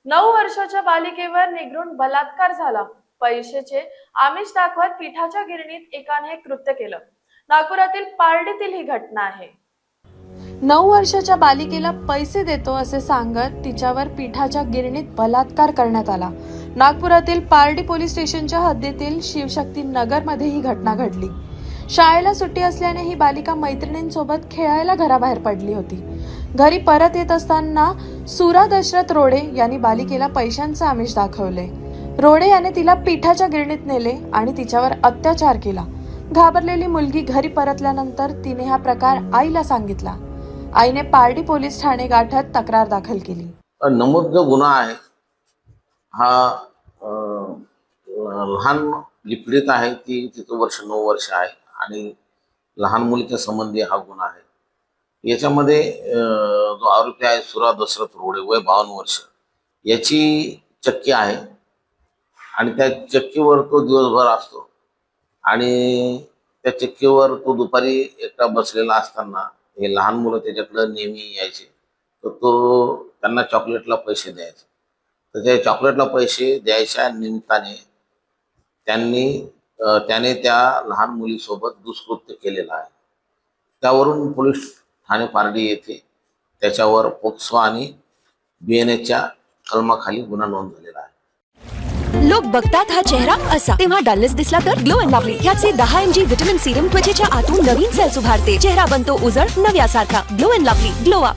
9 वर्षाच्या बालिकेवर निग्रून बलात्कार झाला। पैशाचे आमिष दाखवत पिठाच्या गिरणीत एकाने हे कृत्य केलं। नागपुरातील पारडीतील ही घटना आहे। 9 वर्षाच्या बालिकेला पैसे देतो असे सांगत तिच्यावर पिठाच्या गिरणीत बलात्कार करण्यात आला। नागपुरातील पारडी पोलीस स्टेशनच्या हद्दीतील शिवशक्ती नगर मध्ये ही घटना घडली। शाळेला सुट्टी असल्याने ही बालिका मैत्रिणींसोबत खेळायला घराबाहेर पडली होती। घरी परत येत असताना सुरा दशरथ रोडे यांनी बालिकेला पैशांचे आमिष दाखवले। रोडे याने तिला पिठाच्या गिरणीत नेले आणि तिच्यावर अत्याचार केला। घाबरलेली मुलगी घरी परतल्यानंतर तिने हा प्रकार आईला सांगितला। आईने पारडी पोलीस ठाणे गाठत तक्रार दाखल केली। नमूद जो गुन्हा आहे हा लहान जी पीडित आहे तिचं वर्ष 9 वर्ष आहे आणि लहान मुलीच्या संबंधी हा गुन्हा आहे। याच्यामध्ये जो आरोपी आहे सुरा दशरथ रोडे वय 52 वर्ष याची चक्की आहे आणि त्या चक्कीवर तो दिवसभर असतो आणि त्या चक्कीवर तो दुपारी एकटा बसलेला असताना हे लहान मुलं त्याच्याकडे नेहमी यायचे, तर तो त्यांना चॉकलेटला पैसे द्यायचे। तर त्या चॉकलेटला पैसे द्यायच्या निमित्ताने त्याने त्या लहान मुलीसोबत दुष्कृत्य केलेलं आहे। त्यावरून पोलीस ठाणे पारडी येथे त्याच्यावर पोक्सो आणि BNSच्या कलमाखाली गुन्हा नोंद झालेला आहे। लोक बघतात हा चेहरा असा, तेव्हा डलनेस दिसला तर ग्लो अँड लवली ह्याचे 10 mg विटामिन सिरम त्वचेच्या आतून नवीन सेल्स उभारते। चेहरा बनतो उजळ नव्यासारखा। Glow and lovely glow up.